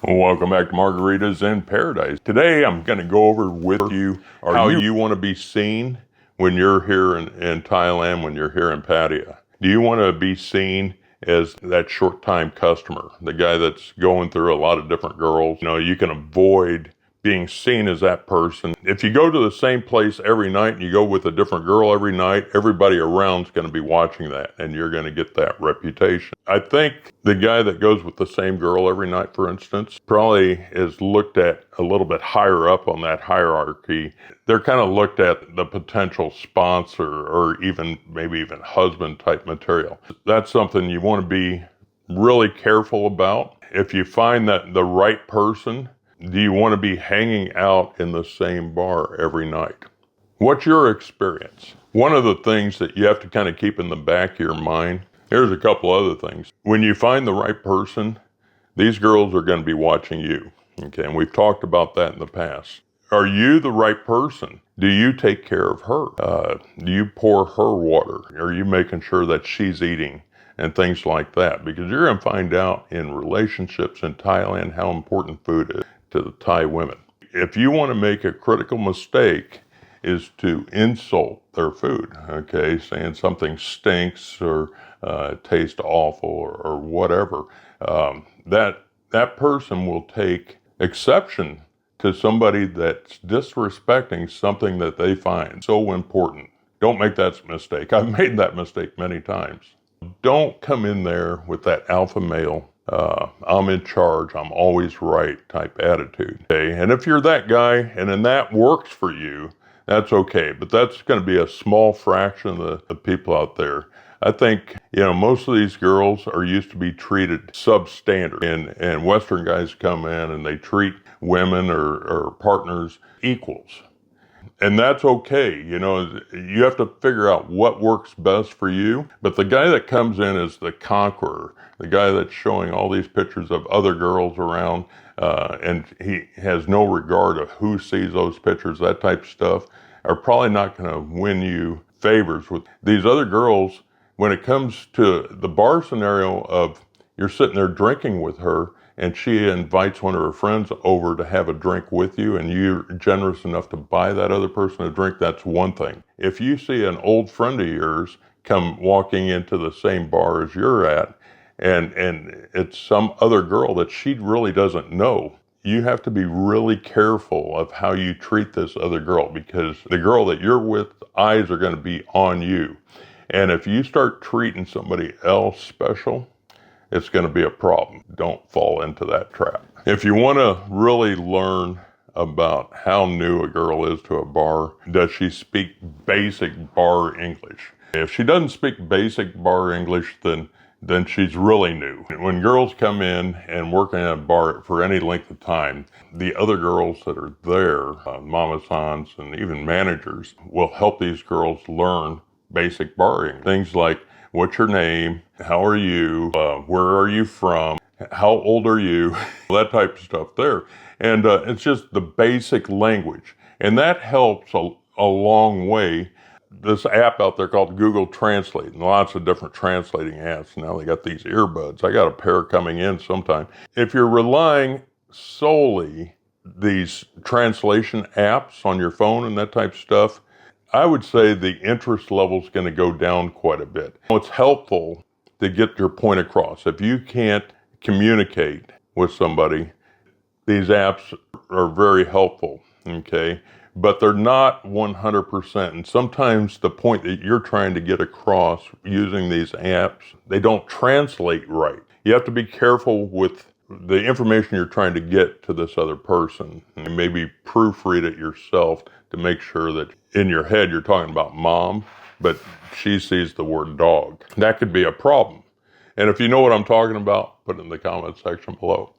Welcome back to Margaritas in Paradise. Today I'm going to go over with you how you want to be seen when you're here in Thailand, when you're here in Pattaya. Do you want to be seen as that short-time customer, the guy that's going through a lot of different girls? You can avoid being seen as that person. If you go to the same place every night and you go with a different girl every night, everybody around's going to be watching that and you're going to get that reputation. I think the guy that goes with the same girl every night, for instance, probably is looked at a little bit higher up on that hierarchy. They're kind of looked at the potential sponsor or maybe even husband type material. That's something you want to be really careful about. If you find that the right person, do you want to be hanging out in the same bar every night? What's your experience? One of the things that you have to kind of keep in the back of your mind, here's a couple other things. When you find the right person, these girls are going to be watching you. Okay, and we've talked about that in the past. Are you the right person? Do you take care of her? Do you pour her water? Are you making sure that she's eating? And things like that, because you're going to find out in relationships in Thailand how important food is to the Thai women. If you want to make a critical mistake, is to insult their food, okay, saying something stinks or tastes awful or whatever. That person will take exception to somebody that's disrespecting something that they find so important. Don't make that mistake. I've made that mistake many times. Don't come in there with that alpha male, I'm in charge, I'm always right type attitude. Okay? And if you're that guy and then that works for you, that's okay. But that's going to be a small fraction of the people out there. I think, most of these girls are used to be treated substandard. And Western guys come in and they treat women or partners equals. And that's okay. You have to figure out what works best for you. But the guy that comes in as the conqueror, the guy that's showing all these pictures of other girls around, and he has no regard of who sees those pictures, that type of stuff, are probably not going to win you favors with these other girls. When it comes to the bar scenario of you're sitting there drinking with her, and she invites one of her friends over to have a drink with you, and you're generous enough to buy that other person a drink, that's one thing. If you see an old friend of yours come walking into the same bar as you're at, and it's some other girl that she really doesn't know, you have to be really careful of how you treat this other girl, because the girl that you're with, eyes are going to be on you. And if you start treating somebody else special, it's going to be a problem. Don't fall into that trap. If you want to really learn about how new a girl is to a bar, does she speak basic bar English? If she doesn't speak basic bar English, then she's really new. When girls come in and work in a bar for any length of time, the other girls that are there, mama-sans and even managers, will help these girls learn basic bar English. Things like, what's your name? How are you? Where are you from? How old are you? That type of stuff there. And it's just the basic language. And that helps a long way. This app out there called Google Translate, and lots of different translating apps. Now they got these earbuds. I got a pair coming in sometime. If you're relying solely these translation apps on your phone and that type of stuff, I would say the interest level is going to go down quite a bit. It's helpful to get your point across. If you can't communicate with somebody, these apps are very helpful, okay? But they're not 100%. And sometimes the point that you're trying to get across using these apps, they don't translate right. You have to be careful with the information you're trying to get to this other person, and maybe proofread it yourself to make sure that in your head you're talking about mom, but she sees the word dog. That could be a problem. And if you know what I'm talking about, put it in the comment section below.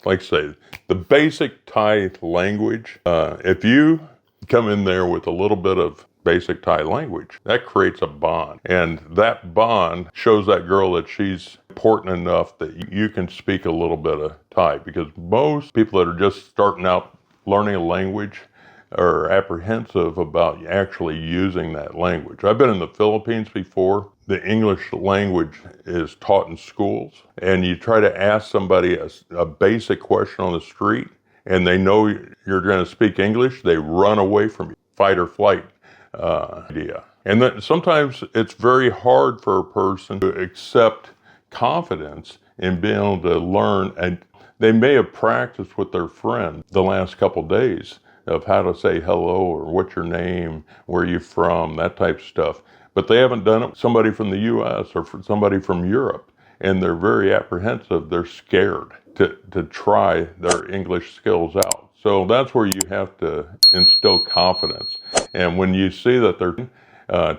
Like I say, the basic Thai language, if you come in there with a little bit of basic Thai language, that creates a bond. And that bond shows that girl that she's important enough that you can speak a little bit of Thai. Because most people that are just starting out learning a language, are apprehensive about actually using that language. I've been in the Philippines before. The English language is taught in schools, and you try to ask somebody a basic question on the street, and they know you're going to speak English, they run away from you. Fight or flight idea. And then sometimes it's very hard for a person to accept confidence in being able to learn, and they may have practiced with their friend the last couple days of how to say hello or what's your name, where are you from, that type of stuff. But they haven't done it with somebody from the US or for somebody from Europe, and they're very apprehensive. They're scared to try their English skills out. So that's where you have to instill confidence. And when you see that they're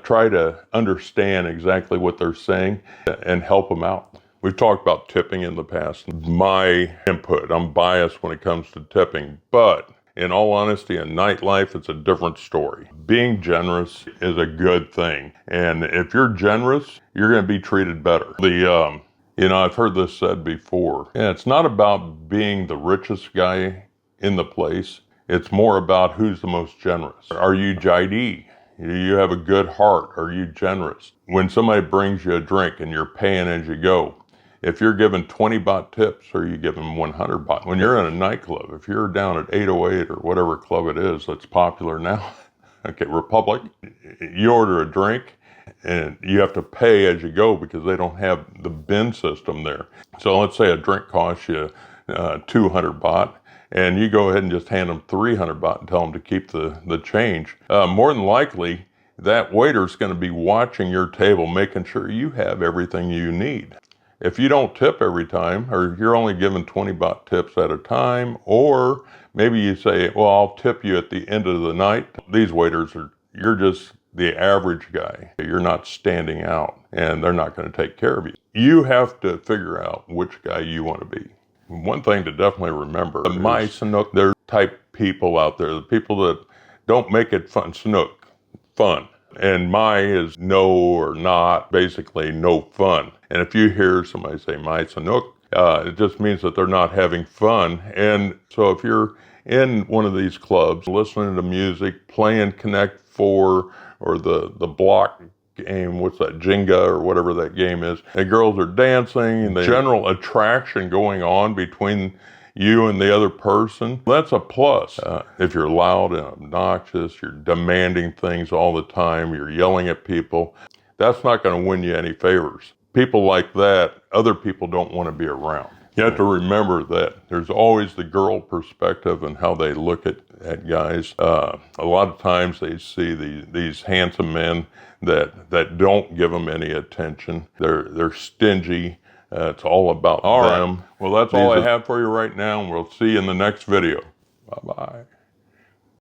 try to understand exactly what they're saying and help them out. We've talked about tipping in the past. My input, I'm biased when it comes to tipping, but in all honesty, in nightlife, it's a different story. Being generous is a good thing. And if you're generous, you're going to be treated better. I've heard this said before. Yeah, it's not about being the richest guy in the place. It's more about who's the most generous. Are you JD? Do you have a good heart? Are you generous? When somebody brings you a drink and you're paying as you go, if you're giving 20 baht tips, or you give them 100 baht. When you're in a nightclub, if you're down at 808 or whatever club it is that's popular now, okay, Republic, you order a drink and you have to pay as you go because they don't have the bin system there. So let's say a drink costs you 200 baht, and you go ahead and just hand them 300 baht and tell them to keep the change. More than likely, that waiter's going to be watching your table, making sure you have everything you need. If you don't tip every time, or you're only giving 20 baht tips at a time, or maybe you say, well, I'll tip you at the end of the night. These waiters you're just the average guy. You're not standing out, and they're not going to take care of you. You have to figure out which guy you want to be. One thing to definitely remember, the my Sanook, there's type people out there, the people that don't make it fun, Sanook, fun. And my is no or not, basically no fun. And if you hear somebody say my Sanook, it just means that they're not having fun. And so if you're in one of these clubs, listening to music, playing Connect 4 or the block game, what's that, Jenga or whatever that game is, and girls are dancing and the general attraction going on between you and the other person, that's a plus. If you're loud and obnoxious, you're demanding things all the time, you're yelling at people, that's not going to win you any favors. People like that, other people don't want to be around. You have to remember that there's always the girl perspective and how they look at guys. A lot of times they see these handsome men that don't give them any attention. They're stingy. It's all about them. Right. Well, that's all I have for you right now, and we'll see you in the next video. Bye-bye.